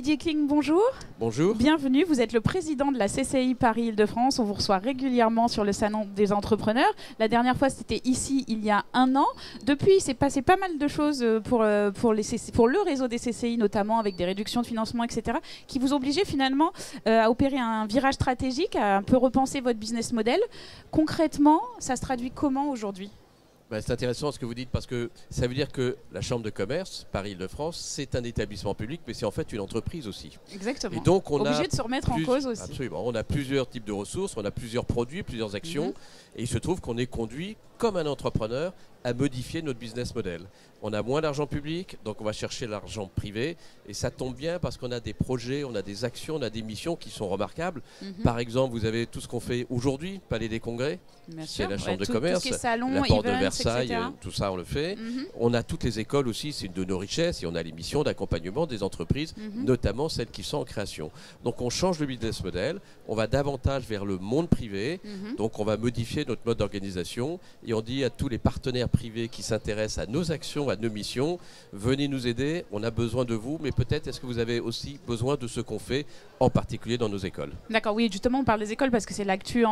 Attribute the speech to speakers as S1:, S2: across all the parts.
S1: Didier Kling, bonjour.
S2: Bonjour.
S1: Bienvenue, vous êtes le président de la CCI Paris-Île-de-France. On vous reçoit régulièrement sur le salon des entrepreneurs. La dernière fois, c'était ici, il y a un an. Depuis, il s'est passé pas mal de choses pour le réseau des CCI, notamment avec des réductions de financement, etc., qui vous obligeaient finalement à opérer un virage stratégique, à un peu repenser votre business model. Concrètement, ça se traduit comment aujourd'hui ?
S2: C'est intéressant ce que vous dites parce que ça veut dire que la Chambre de commerce Paris-Île-de-France, c'est un établissement public, mais c'est en fait une entreprise aussi.
S1: Exactement.
S2: Et donc on
S1: obligé de se remettre en cause aussi.
S2: Absolument. On a plusieurs types de ressources, on a plusieurs produits, plusieurs actions, et il se trouve qu'on est conduit comme un entrepreneur à modifier notre business model. On a moins d'argent public, donc on va chercher l'argent privé, et ça tombe bien parce qu'on a des projets, on a des actions, on a des missions qui sont remarquables. Par exemple, vous avez tout ce qu'on fait aujourd'hui, Palais des Congrès, c'est la Chambre de commerce,
S1: salon,
S2: la Porte
S1: events,
S2: de Versailles,
S1: etc.
S2: tout ça on le fait. On a toutes les écoles aussi, c'est une de nos richesses, et on a les missions d'accompagnement des entreprises, notamment celles qui sont en création. Donc on change le business model, on va davantage vers le monde privé, donc on va modifier notre mode d'organisation, et on dit à tous les partenaires privés qui s'intéressent à nos actions, à nos missions, venez nous aider, on a besoin de vous, mais peut-être est-ce que vous avez aussi besoin de ce qu'on fait, en particulier dans nos écoles.
S1: D'accord, oui, justement on parle des écoles parce que c'est l'actu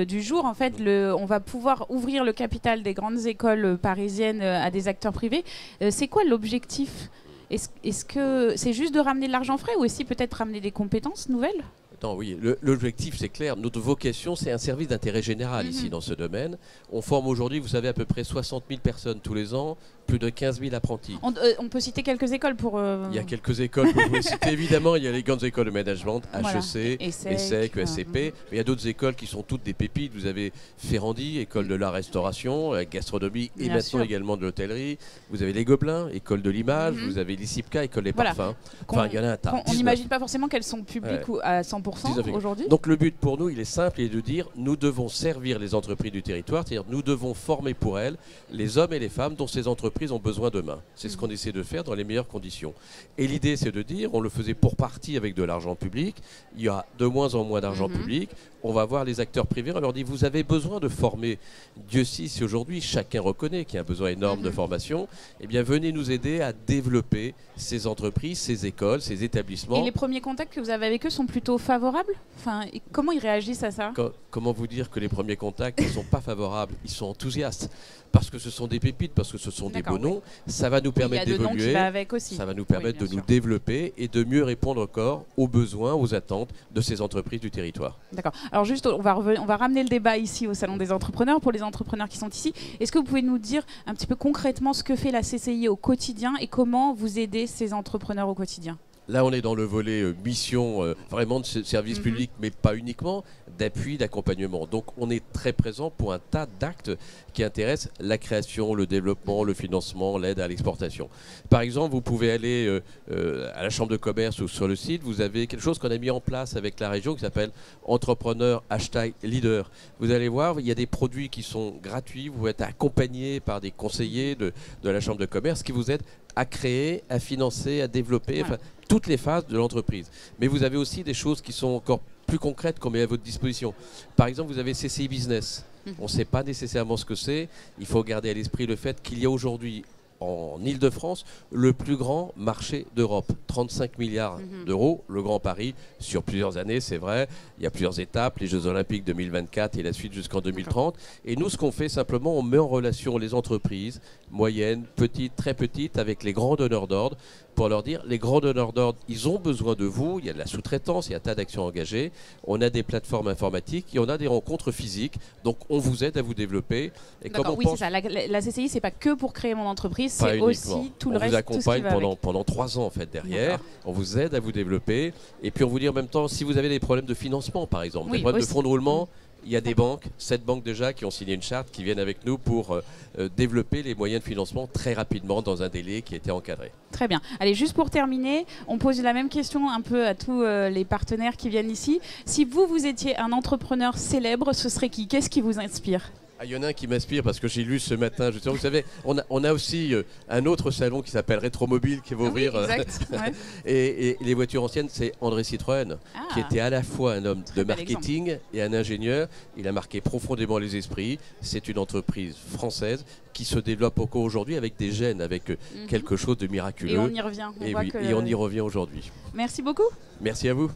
S1: du jour. En fait, on va pouvoir ouvrir le capital des grandes écoles parisiennes à des acteurs privés. C'est quoi l'objectif ? Est-ce que c'est juste de ramener de l'argent frais ou aussi peut-être ramener des compétences nouvelles ?
S2: Non, oui, l'objectif c'est clair. Notre vocation c'est un service d'intérêt général ici dans ce domaine. On forme aujourd'hui, vous savez, à peu près 60 000 personnes tous les ans, plus de 15 000 apprentis.
S1: On peut citer quelques écoles pour...
S2: Il y a quelques écoles que vous pouvez citer. Évidemment, il y a les grandes écoles de management, HEC, ESSEC, ESCP. Mais il y a d'autres écoles qui sont toutes des pépites. Vous avez Ferrandi, école de la restauration, gastronomie et maintenant également de l'hôtellerie. Vous avez les Gobelins, école de l'image. Vous avez l'ICIPCA, école des parfums. Enfin, il y en a un tas.
S1: On n'imagine pas forcément qu'elles sont publiques ou à 100% aujourd'hui.
S2: Donc le but pour nous, il est simple, il est de dire nous devons servir les entreprises du territoire, c'est-à-dire nous devons former pour elles les hommes et les femmes dont ces entreprises ont besoin demain. C'est ce qu'on essaie de faire dans les meilleures conditions. Et l'idée, c'est de dire, on le faisait pour partie avec de l'argent public, il y a de moins en moins d'argent public, on va voir les acteurs privés, on leur dit vous avez besoin de former. Dieu sait si aujourd'hui chacun reconnaît qu'il y a un besoin énorme de formation, eh bien venez nous aider à développer ces entreprises, ces écoles, ces établissements.
S1: Et les premiers contacts que vous avez avec eux sont plutôt favorables ? Enfin, comment ils réagissent à ça ?
S2: Comment vous dire que les premiers contacts ne sont pas favorables ? Ils sont enthousiastes. Parce que ce sont des pépites, parce que ce sont des beaux noms. Ça va nous permettre d'évoluer, ça va nous permettre de nous développer et de mieux répondre encore aux besoins, aux attentes de ces entreprises du territoire.
S1: D'accord. Alors juste, on va ramener le débat ici au Salon des entrepreneurs. Pour les entrepreneurs qui sont ici, est-ce que vous pouvez nous dire un petit peu concrètement ce que fait la CCI au quotidien et comment vous aidez ces entrepreneurs au quotidien ?
S2: Là, on est dans le volet mission, vraiment de service public, mais pas uniquement, d'appui, d'accompagnement. Donc, on est très présent pour un tas d'actes qui intéressent la création, le développement, le financement, l'aide à l'exportation. Par exemple, vous pouvez aller à la Chambre de commerce ou sur le site, vous avez quelque chose qu'on a mis en place avec la région qui s'appelle Entrepreneur #leader. Vous allez voir, il y a des produits qui sont gratuits, vous êtes accompagné par des conseillers de la Chambre de commerce qui vous aident à créer, à financer, à développer, enfin, toutes les phases de l'entreprise. Mais vous avez aussi des choses qui sont encore plus concrètes qu'on met à votre disposition. Par exemple, vous avez CCI Business. On ne sait pas nécessairement ce que c'est. Il faut garder à l'esprit le fait qu'il y a aujourd'hui en Île-de-France le plus grand marché d'Europe. 35 milliards d'euros, le Grand Paris, sur plusieurs années, c'est vrai. Il y a plusieurs étapes, les Jeux Olympiques 2024 et la suite jusqu'en 2030. Et nous, ce qu'on fait simplement, on met en relation les entreprises moyennes, petites, très petites, avec les grands donneurs d'ordre, pour leur dire, les grands donneurs d'ordre, ils ont besoin de vous, il y a de la sous-traitance, il y a un tas d'actions engagées, on a des plateformes informatiques et on a des rencontres physiques, donc on vous aide à vous développer. Et
S1: d'accord, oui, c'est ça. La CCI, c'est pas que pour créer mon entreprise, c'est aussi tout le reste.
S2: On vous accompagne pendant 3 ans en fait derrière, on vous aide à vous développer, et puis on vous dit en même temps, si vous avez des problèmes de financement par exemple, des problèmes de fonds de roulement, il y a des banques, 7 banques déjà qui ont signé une charte, qui viennent avec nous pour développer les moyens de financement très rapidement dans un délai qui a été encadré.
S1: Très bien. Allez, juste pour terminer, on pose la même question un peu à tous les partenaires qui viennent ici. Si vous étiez un entrepreneur célèbre, ce serait qui ? Qu'est-ce qui vous inspire ?
S2: Ah, il y en a un qui m'inspire parce que j'ai lu ce matin, justement, vous savez, on a aussi un autre salon qui s'appelle Rétromobile qui va ouvrir.
S1: Oui, exact. Ouais.
S2: Et les voitures anciennes, c'est André Citroën, qui était à la fois un homme de marketing et un ingénieur. Il a marqué profondément les esprits. C'est une entreprise française qui se développe encore aujourd'hui avec des gènes, avec quelque chose de miraculeux.
S1: Et on y revient.
S2: Et on y revient aujourd'hui.
S1: Merci beaucoup.
S2: Merci à vous.